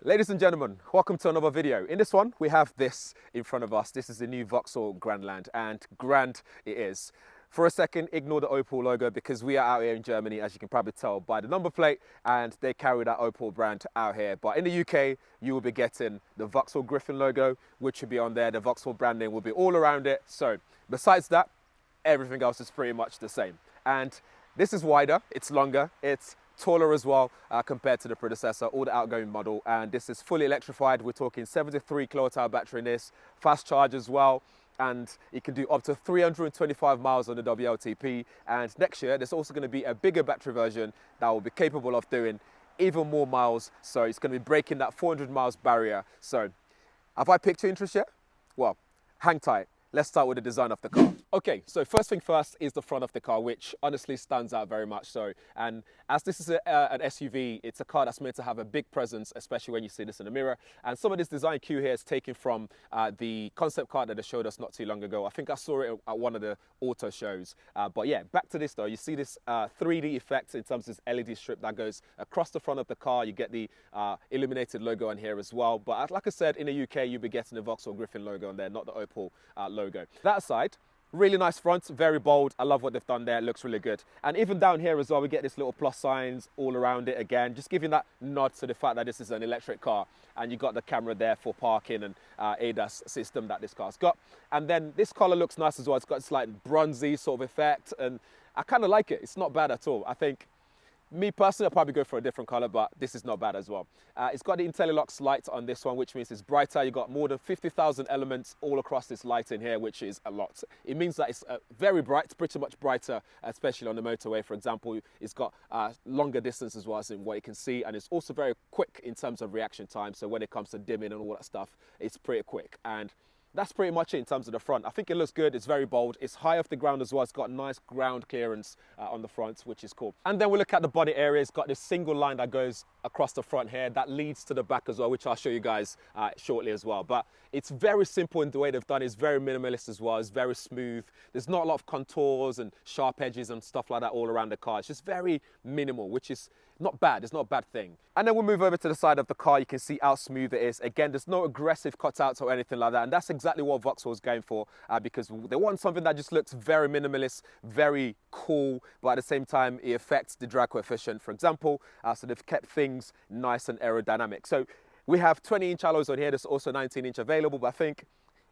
Ladies and gentlemen, welcome to another video. In this one, we have this in front of us. This is the new Vauxhall Grandland, and grand it is. For a second, ignore the Opel logo because we are out here in Germany, as you can probably tell by the number plate, and they carry that Opel brand out here. But in the UK, you will be getting the Vauxhall Griffin logo, which will be on there. The Vauxhall brand name will be all around it. So besides that, everything else is pretty much the same. And this is wider, it's longer, it's taller as well compared to the predecessor or the outgoing model, and this is fully electrified. We're talking 73 kilowatt-hour battery in this, fast charge as well, and it can do up to 325 miles on the WLTP. And next year there's also going to be a bigger battery version that will be capable of doing even more miles, so it's going to be breaking that 400 miles barrier. So have I picked your interest yet? Well, hang tight. Let's start with the design of the car. Okay, so first thing first is the front of the car, which honestly stands out very much so. And as this is an SUV, it's a car that's meant to have a big presence, especially when you see this in the mirror. And some of this design cue here is taken from the concept car that they showed us not too long ago. I think I saw it at one of the auto shows. But yeah, back to this though. You see this 3D effect in terms of this LED strip that goes across the front of the car. You get the illuminated logo on here as well. But like I said, in the UK, you'll be getting the Vauxhall Griffin logo on there, not the Opel logo. That aside, really nice front, very bold. I love what they've done there. It looks really good. And even down here as well, we get this little plus signs all around it again, just giving that nod to the fact that this is an electric car. And you got the camera there for parking and ADAS system that this car's got. And then this color looks nice as well. It's got this like bronzy sort of effect, and I kind of like it. It's not bad at all. I think, me personally, I'll probably go for a different color, but this is not bad as well. It's got the IntelliLux light on this one, which means it's brighter. You've got more than 50,000 elements all across this light in here, which is a lot. It means that it's very bright, pretty much brighter, especially on the motorway. For example, it's got longer distance as well as in what you can see, and it's also very quick in terms of reaction time. So when it comes to dimming and all that stuff, it's pretty quick. And that's pretty much it in terms of the front. I think it looks good. It's very bold. It's high off the ground as well. It's got nice ground clearance on the front, which is cool. And then we look at the body area. It's got this single line that goes across the front here that leads to the back as well, which I'll show you guys shortly as well. But it's very simple in the way they've done it. It's very minimalist as well. It's very smooth. There's not a lot of contours and sharp edges and stuff like that all around the car. It's just very minimal, which is not bad. It's not a bad thing. And then we'll move over to the side of the car. You can see how smooth it is. Again, there's no aggressive cutouts or anything like that. And that's exactly what Vauxhall is going for because they want something that just looks very minimalist, very cool, but at the same time, it affects the drag coefficient, for example. So they've kept things nice and aerodynamic. So we have 20-inch alloys on here. There's also 19-inch available, but I think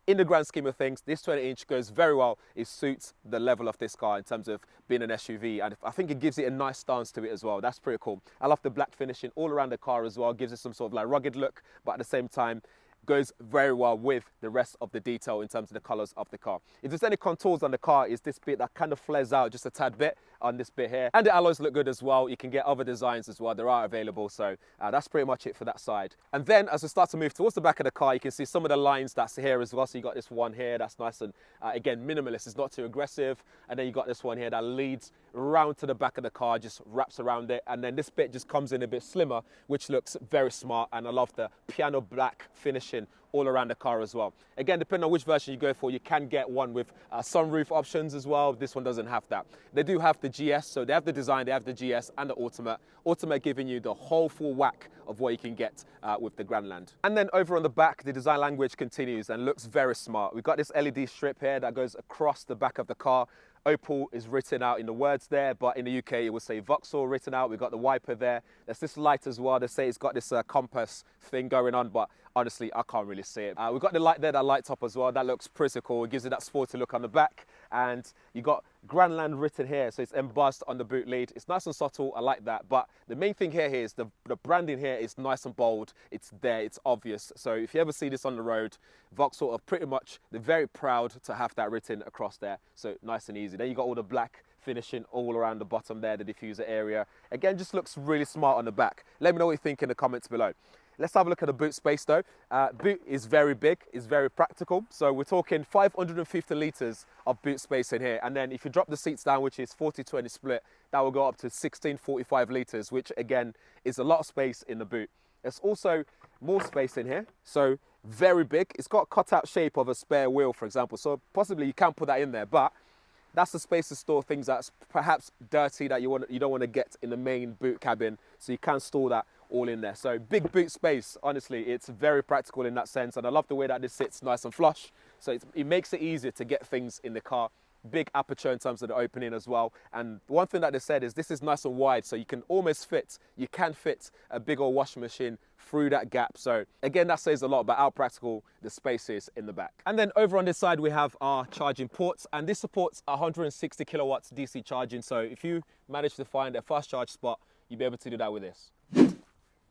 in the grand scheme of things, this 20-inch goes very well. It suits the level of this car in terms of being an SUV, and I think it gives it a nice stance to it as well. That's pretty cool. I love the black finishing all around the car as well. Gives it some sort of like rugged look, but at the same time, goes very well with the rest of the detail in terms of the colors of the car. If there's any contours on the car, it's this bit that kind of flares out just a tad bit on this bit here. And the alloys look good as well. You can get other designs as well. There are available. So that's pretty much it for that side. And then as we start to move towards the back of the car, you can see some of the lines that's here as well. So you got this one here that's nice and again, minimalist. It's not too aggressive. And then you got this one here that leads round to the back of the car, just wraps around it. And then this bit just comes in a bit slimmer, which looks very smart. And I love the piano black finishing all around the car as well. Again, depending on which version you go for, you can get one with sunroof options as well. This one doesn't have that. They do have the GS, so they have the design, they have the GS and the Ultimate. Ultimate giving you the whole full whack of what you can get with the Grandland. And then over on the back, the design language continues and looks very smart. We've got this LED strip here that goes across the back of the car. Opel is written out in the words there, but in the UK it will say Vauxhall written out. We've got the wiper there. There's this light as well. They say it's got this compass thing going on, but honestly, I can't really see it. We've got the light there that lights up as well. That looks pretty cool. It gives it that sporty look on the back. And you got Grandland written here, so it's embossed on the boot lid. It's nice and subtle. I like that. But the main thing here is the branding here is nice and bold. It's there. It's obvious. So if you ever see this on the road, Vauxhall are pretty much, they're very proud to have that written across there. So nice and easy. Then you got all the black finishing all around the bottom there, the diffuser area. Again, just looks really smart on the back. Let me know what you think in the comments below. Let's have a look at the boot space though. Boot is very big, it's very practical. So we're talking 550 litres of boot space in here. And then if you drop the seats down, which is 40-20 split, that will go up to 1645 litres, which again is a lot of space in the boot. There's also more space in here. So very big. It's got a cutout shape of a spare wheel, for example. So possibly you can put that in there, but that's the space to store things that's perhaps dirty that you don't want to get in the main boot cabin. So you can store that all in there. So big boot space, honestly, it's very practical in that sense. And I love the way that this sits nice and flush. So it makes it easier to get things in the car. Big aperture in terms of the opening as well. And one thing that they said is this is nice and wide, so you can fit a big old washing machine through that gap. So again, that says a lot about how practical the space is in the back. And then over on this side, we have our charging ports, and this supports 160 kilowatts DC charging. So if you manage to find a fast charge spot, you'll be able to do that with this.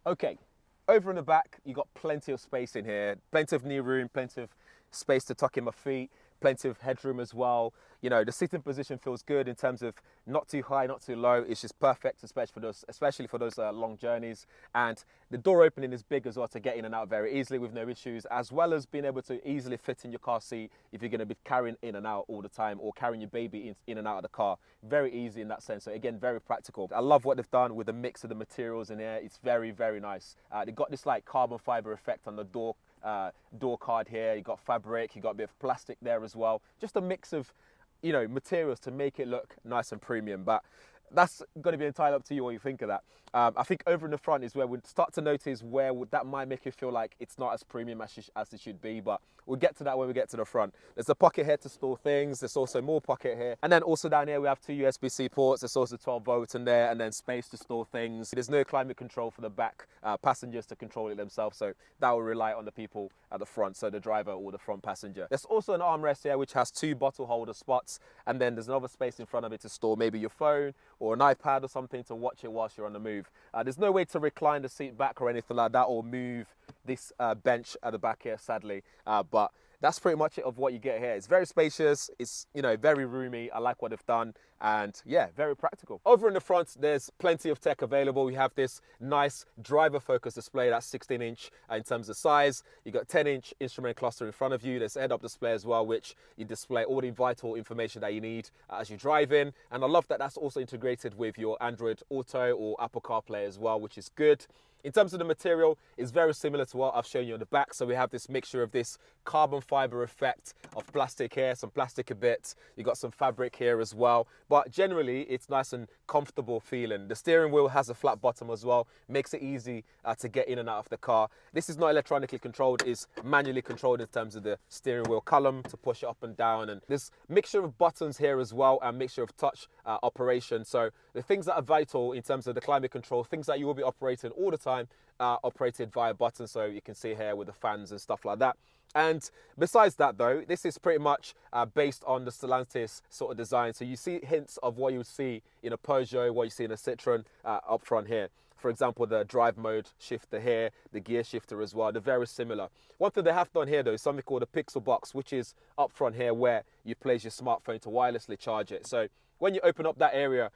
Okay, over in the back, you got plenty of space in here, plenty of knee room, plenty of space to tuck in my feet, plenty of headroom as well. You know, the sitting position feels good in terms of not too high, not too low. It's just perfect, especially for those long journeys. And the door opening is big as well to get in and out very easily with no issues, as well as being able to easily fit in your car seat if you're going to be carrying in and out all the time, or carrying your baby in and out of the car. Very easy in that sense. So again, very practical. I love what they've done with the mix of the materials in here. It's very, very nice. They've got this like carbon fiber effect on the door card here. You got fabric, you got a bit of plastic there as well. Just a mix of, you know, materials to make it look nice and premium. But that's going to be entirely up to you what you think of that. I think over in the front is where we'd start to notice where that might make you feel like it's not as premium as it should be, but we'll get to that when we get to the front. There's a pocket here to store things. There's also more pocket here. And then also down here we have 2 USB-C ports. There's also 12 volts in there, and then space to store things. There's no climate control for the back passengers to control it themselves, so that will rely on the people at the front, so the driver or the front passenger. There's also an armrest here which has 2 bottle holder spots, and then there's another space in front of it to store maybe your phone or an iPad or something to watch it whilst you're on the move. There's no way to recline the seat back or anything like that, or move this bench at the back here, sadly. But that's pretty much it of what you get here. It's very spacious. It's, you know, very roomy. I like what they've done. And yeah, very practical. Over in the front, there's plenty of tech available. We have this nice driver focus display that's 16-inch in terms of size. You got 10-inch instrument cluster in front of you. There's a head-up display as well, which you display all the vital information that you need as you drive in. And I love that that's also integrated with your Android Auto or Apple CarPlay as well, which is good. In terms of the material, it's very similar to what I've shown you on the back. So we have this mixture of this carbon fiber effect of plastic here, some plastic a bit. You got some fabric here as well. But generally, it's nice and comfortable feeling. The steering wheel has a flat bottom as well. Makes it easy to get in and out of the car. This is not electronically controlled. It's manually controlled in terms of the steering wheel column to push it up and down. And there's mixture of buttons here as well, and mixture of touch operation. So the things that are vital in terms of the climate control, things that you will be operating all the time, operated via buttons. So you can see here with the fans and stuff like that. And besides that though, this is pretty much based on the Stellantis sort of design. So you see hints of what you would see in a Peugeot, what you see in a Citroen up front here. For example, the drive mode shifter here, the gear shifter as well, they're very similar. One thing they have done here though is something called a Pixel Box, which is up front here where you place your smartphone to wirelessly charge it. So when you open up that area,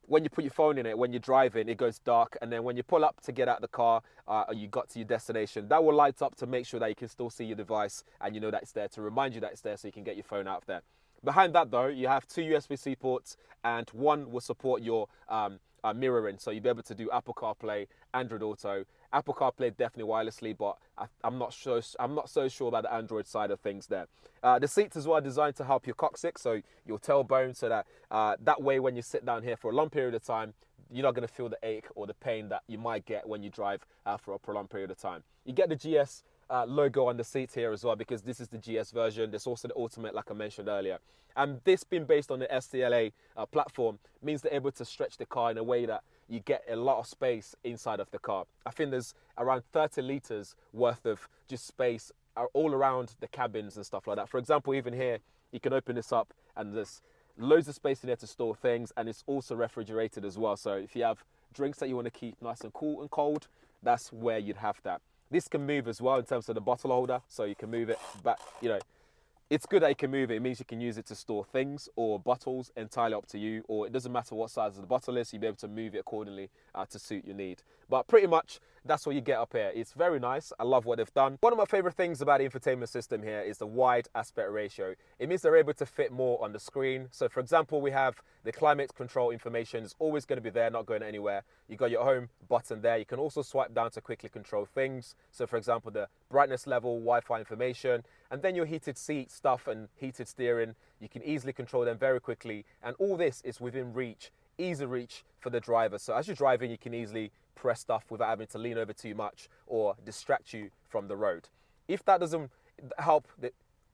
when you put your phone in it, when you're driving, it goes dark. And then when you pull up to get out of the car, you got to your destination, that will light up to make sure that you can still see your device and you know that it's there, to remind you that it's there so you can get your phone out of there. Behind that though, you have 2 USB-C ports, and one will support your mirroring. So you'll be able to do Apple CarPlay, Android Auto. Apple CarPlay definitely wirelessly, but I'm not so sure about the Android side of things there. The seats as well are designed to help your coccyx, so your tailbone, so that that way when you sit down here for a long period of time, you're not going to feel the ache or the pain that you might get when you drive for a prolonged period of time. You get the GS logo on the seats here as well, because this is the GS version. There's also the Ultimate, like I mentioned earlier. And this being based on the STLA platform means they're able to stretch the car in a way that you get a lot of space inside of the car. I think there's around 30 litres worth of just space all around the cabins and stuff like that. For example, even here, you can open this up and there's loads of space in there to store things, and it's also refrigerated as well. So if you have drinks that you want to keep nice and cool and cold, that's where you'd have that. This can move as well in terms of the bottle holder, so you can move it back, you know. It's good that you can move it. It means you can use it to store things or bottles, entirely up to you, or it doesn't matter what size the bottle is, you'll be able to move it accordingly to suit your need. But pretty much that's what you get up here. It's very nice. I love what they've done. One of my favorite things about the infotainment system here is the wide aspect ratio. It means they're able to fit more on the screen. So for example, we have the climate control information is always going to be there, not going anywhere. You got your home button there. You can also swipe down to quickly control things. So for example, the brightness level, Wi-Fi information, and then your heated seat stuff and heated steering. You can easily control them very quickly. And all this is within reach, easy reach for the driver. So as you're driving, you can easily press stuff without having to lean over too much or distract you from the road. If that doesn't help,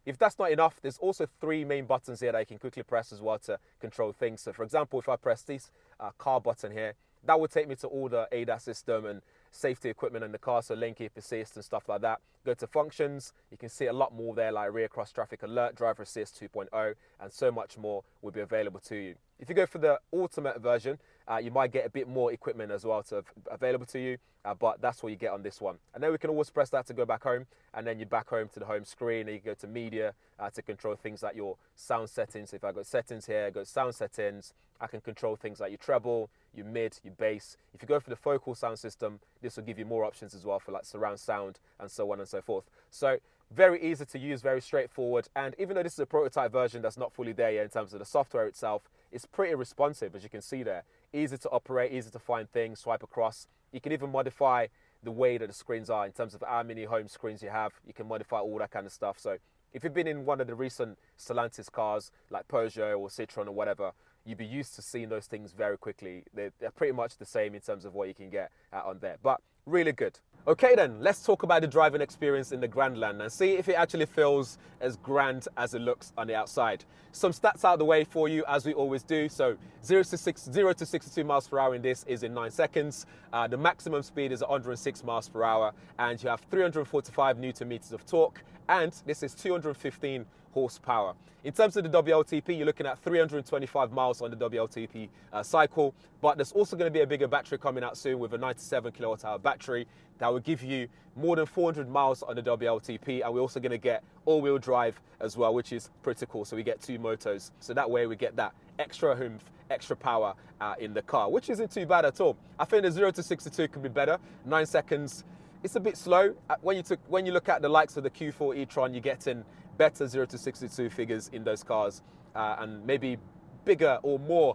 if that's not enough, there's also 3 main buttons here that you can quickly press as well to control things. So for example, if I press this car button here, that will take me to all the ADAS system and safety equipment in the car, so lane keep assist and stuff like that. Go to functions, you can see a lot more there, like rear cross traffic alert, driver assist 2.0, and so much more will be available to you. If you go for the ultimate version, you might get a bit more equipment as well available to you, but that's what you get on this one. And then we can always press that to go back home, and then you're back home to the home screen, and you go to media to control things like your sound settings. If I go settings here, I go sound settings, I can control things like your treble, your mid, your bass. If you go for the focal sound system, this will give you more options as well for like surround sound and so on and so forth. So very easy to use, very straightforward. And even though this is a prototype version that's not fully there yet in terms of the software itself, it's pretty responsive, as you can see there. Easy to operate, easy to find things, swipe across. You can even modify the way that the screens are in terms of how many home screens you have. You can modify all that kind of stuff. So if you've been in one of the recent Stellantis cars like Peugeot or Citroen or whatever, you'd be used to seeing those things very quickly. They're pretty much the same in terms of what you can get on there, but really good. Okay then, let's talk about the driving experience in the Grandland and see if it actually feels as grand as it looks on the outside. Some stats out of the way for you, as we always do. So 0 to 62 miles per hour in this is in 9 seconds. The maximum speed is 106 miles per hour, and you have 345 Newton meters of torque, and this is 215 horsepower. In terms of the WLTP, you're looking at 325 miles on the WLTP cycle, but there's also going to be a bigger battery coming out soon with a 97 kilowatt hour battery that will give you more than 400 miles on the WLTP, and we're also going to get all-wheel drive as well, which is pretty cool. So we get 2 motors, so that way we get that extra oomph, extra power in the car, which isn't too bad at all. I think the 0 to 62 could be better. 9 seconds, it's a bit slow. When you look at the likes of the Q4 e-tron, you're getting better 0 to 62 figures in those cars, and maybe bigger or more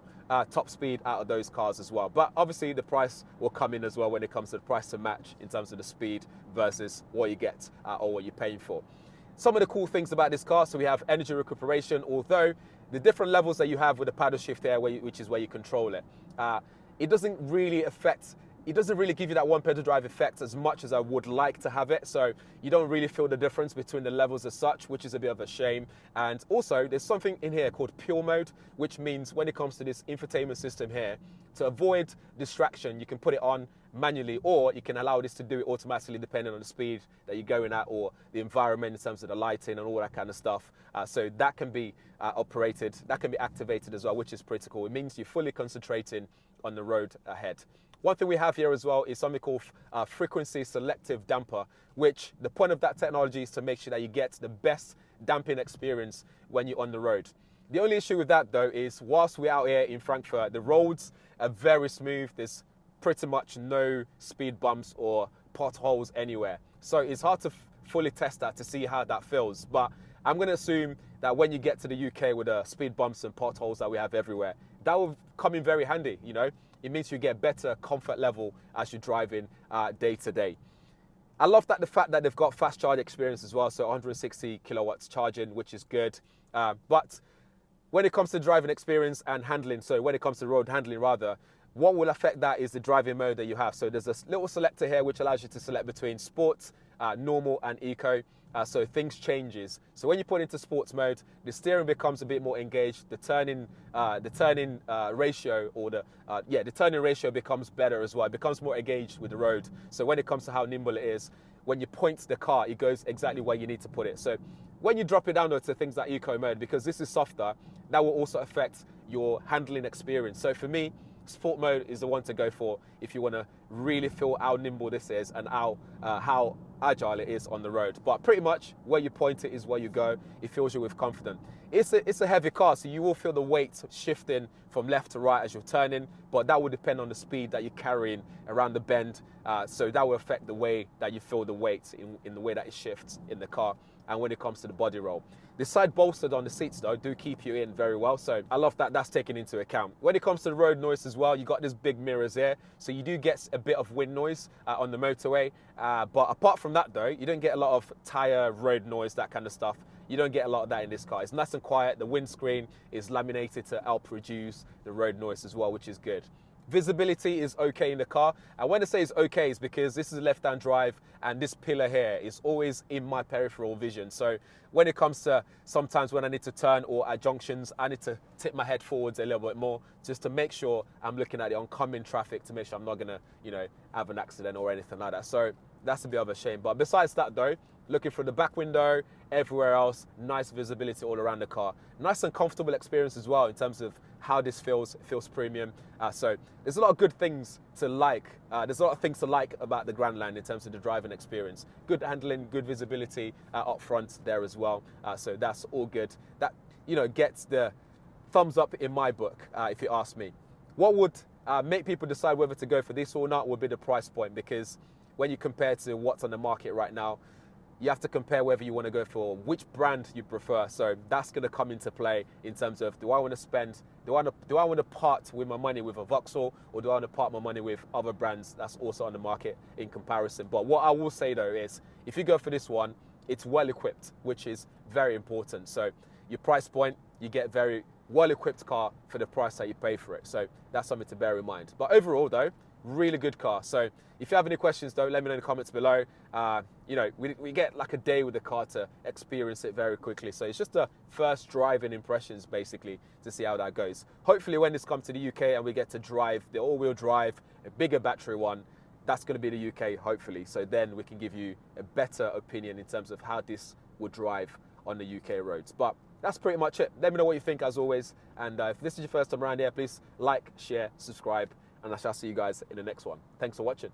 top speed out of those cars as well. But obviously the price will come in as well when it comes to the price to match in terms of the speed versus what you get or what you're paying for. Some of the cool things about this car, so we have energy recuperation, although the different levels that you have with the paddle shift here, which is where you control it, it doesn't really give you that one pedal drive effect as much as I would like to have it. So you don't really feel the difference between the levels as such, which is a bit of a shame. And also there's something in here called pure mode, which means when it comes to this infotainment system here, to avoid distraction, you can put it on manually, or you can allow this to do it automatically depending on the speed that you're going at or the environment in terms of the lighting and all that kind of stuff. So that can be operated, that can be activated as well, which is pretty cool. It means you're fully concentrating on the road ahead. One thing we have here as well is something called frequency selective damper, which the point of that technology is to make sure that you get the best damping experience when you're on the road. The only issue with that though is whilst we're out here in Frankfurt, the roads are very smooth. There's pretty much no speed bumps or potholes anywhere. So it's hard to fully test that to see how that feels. But I'm going to assume that when you get to the UK with the speed bumps and potholes that we have everywhere, that will come in very handy, you know. It means you get better comfort level as you're driving day to day. I love the fact that they've got fast charge experience as well, so 160 kilowatts charging, which is good. But when it comes to driving experience and handling, so when it comes to road handling rather, what will affect that is the driving mode that you have. So there's a little selector here which allows you to select between sports, normal and eco. So things changes. So when you put into sports mode, the steering becomes a bit more engaged. The turning ratio or the turning ratio becomes better as well. It becomes more engaged with the road. So when it comes to how nimble it is, when you point the car, it goes exactly where you need to put it. So when you drop it down to things like eco mode, because this is softer, that will also affect your handling experience. So for me, sport mode is the one to go for if you want to really feel how nimble this is and how agile it is on the road. But pretty much where you point it is where you go. It fills you with confidence. It's a heavy car, so you will feel the weight shifting from left to right as you're turning, but that will depend on the speed that you're carrying around the bend. So that will affect the way that you feel the weight in the way that it shifts in the car. And when it comes to the body roll, the side bolsters on the seats though do keep you in very well, so I love that that's taken into account. When it comes to the road noise as well, you got these big mirrors here, so you do get a bit of wind noise on the motorway, but apart from that though, you don't get a lot of tire road noise, that kind of stuff. You don't get a lot of that in this car. It's nice and quiet. The windscreen is laminated to help reduce the road noise as well, which is good. Visibility is okay in the car, and when I say it's okay, it's because this is a left-hand drive and this pillar here is always in my peripheral vision. So when it comes to sometimes when I need to turn or at junctions, I need to tip my head forwards a little bit more just to make sure I'm looking at the oncoming traffic to make sure I'm not gonna, have an accident or anything like that. So that's a bit of a shame. But besides that though, looking through the back window, everywhere else, nice visibility all around the car. Nice and comfortable experience as well in terms of how this feels. It feels premium. So there's a lot of good things to like. There's a lot of things to like about the Grandland in terms of the driving experience. Good handling, good visibility up front there as well. So that's all good. That, gets the thumbs up in my book, if you ask me. What would make people decide whether to go for this or not would be the price point, because when you compare to what's on the market right now, you have to compare whether you want to go for which brand you prefer. So that's going to come into play in terms of, do I want to part with my money with a Vauxhall, or do I want to part my money with other brands that's also on the market in comparison? But what I will say though is, if you go for this one, it's well equipped, which is very important. So your price point, you get very well equipped car for the price that you pay for it. So that's something to bear in mind. But overall though, really good car. So if you have any questions though, let me know in the comments below. We get like a day with the car to experience it very quickly. So it's just a first driving impressions basically to see how that goes. Hopefully when this comes to the UK and we get to drive the all-wheel drive, a bigger battery one, that's going to be the UK hopefully. So then we can give you a better opinion in terms of how this would drive on the UK roads. But that's pretty much it. Let me know what you think as always. And if this is your first time around here, please like, share, subscribe, and I shall see you guys in the next one. Thanks for watching.